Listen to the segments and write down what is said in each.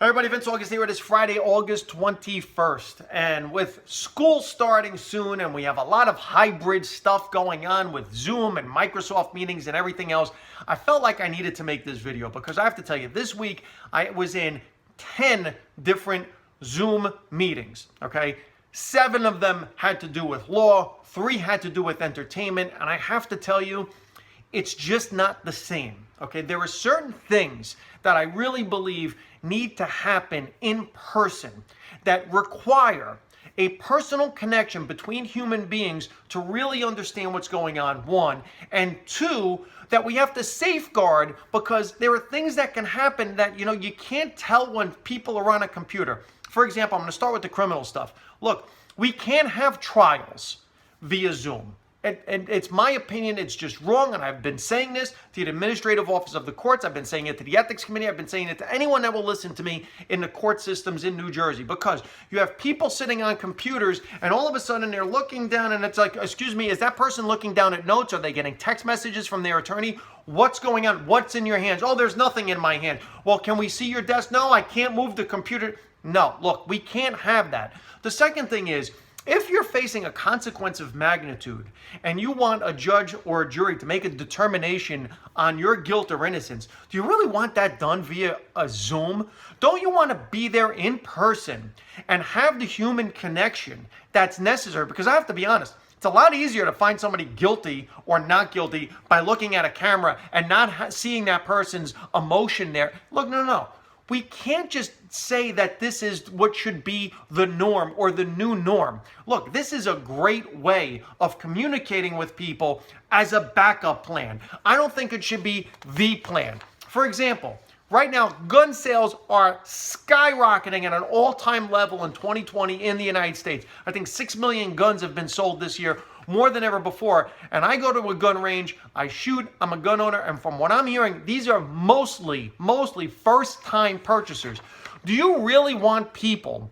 Everybody, Vince August here. It is Friday, August 21st. And with school starting soon, and we have a lot of hybrid stuff going on with Zoom and Microsoft meetings and everything else, I felt like I needed to make this video because I have to tell you, this week I was in 10 different Zoom meetings, okay? 7 of them had to do with law, 3 had to do with entertainment, and I have to tell you, it's just not the same. Okay, there are certain things that I really believe need to happen in person that require a personal connection between human beings to really understand what's going on, 1, and 2, that we have to safeguard because there are things that can happen that, you can't tell when people are on a computer. For example, I'm going to start with the criminal stuff. Look, we can't have trials via Zoom. And it's my opinion, it's just wrong, and I've been saying this to the administrative office of the courts, I've been saying it to the ethics committee, I've been saying it to anyone that will listen to me in the court systems in New Jersey, because you have people sitting on computers, and all of a sudden they're looking down, and it's like, excuse me, is that person looking down at notes? Are they getting text messages from their attorney? What's going on? What's in your hands? Oh, there's nothing in my hand. Well, can we see your desk? No, I can't move the computer. No, look, we can't have that. The second thing is, if you're facing a consequence of magnitude and you want a judge or a jury to make a determination on your guilt or innocence, do you really want that done via a Zoom? Don't you want to be there in person and have the human connection that's necessary? Because I have to be honest, it's a lot easier to find somebody guilty or not guilty by looking at a camera and not seeing that person's emotion there. Look, no. We can't just say that this is what should be the norm or the new norm. Look, this is a great way of communicating with people as a backup plan. I don't think it should be the plan. For example, right now, gun sales are skyrocketing at an all-time level in 2020 in the United States. I think 6 million guns have been sold this year, more than ever before. And I go to a gun range, I shoot, I'm a gun owner, and from what I'm hearing, these are mostly first-time purchasers. Do you really want people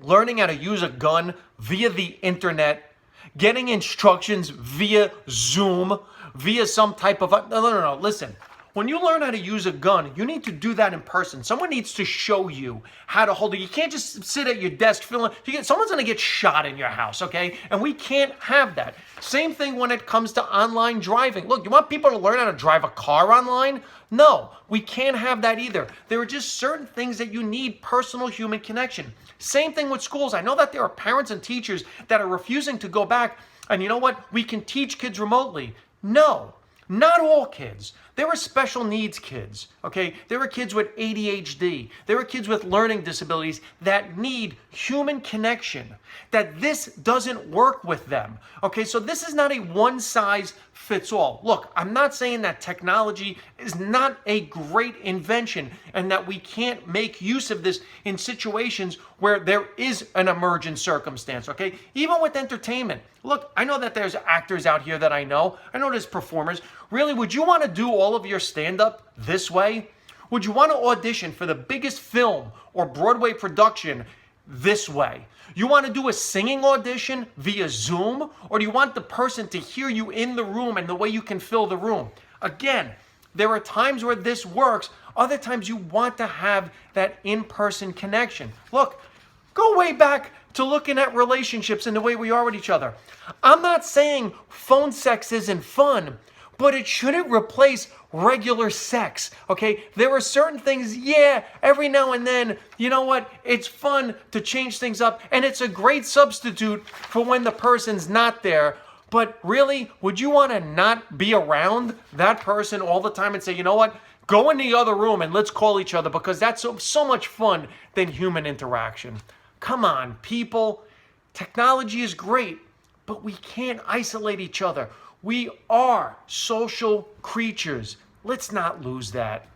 learning how to use a gun via the internet, getting instructions via Zoom, via some type of... No. Listen. When you learn how to use a gun, you need to do that in person. Someone needs to show you how to hold it. You can't just sit at your desk feeling... Someone's going to get shot in your house, okay? And we can't have that. Same thing when it comes to online driving. Look, you want people to learn how to drive a car online? No, we can't have that either. There are just certain things that you need personal human connection. Same thing with schools. I know that there are parents and teachers that are refusing to go back. And you know what? We can teach kids remotely. No. Not all kids. There are special needs kids, okay? There are kids with ADHD. There are kids with learning disabilities that need human connection, that this doesn't work with them, okay? So this is not a one-size-fits-all. Look, I'm not saying that technology is not a great invention and that we can't make use of this in situations where there is an emergent circumstance, okay? Even with entertainment. Look, I know that there's actors out here that I know there's performers. Really, would you want to do all of your stand-up this way? Would you want to audition for the biggest film or Broadway production this way? You want to do a singing audition via Zoom? Or do you want the person to hear you in the room and the way you can fill the room? Again, there are times where this works. Other times you want to have that in-person connection. Look, go way back to looking at relationships and the way we are with each other. I'm not saying phone sex isn't fun, but it shouldn't replace regular sex, okay? There are certain things, yeah, every now and then, you know what? It's fun to change things up, and it's a great substitute for when the person's not there. But really, would you want to not be around that person all the time and say, you know what? Go in the other room and let's call each other because that's so much fun than human interaction. Come on, people. Technology is great, but we can't isolate each other. We are social creatures. Let's not lose that.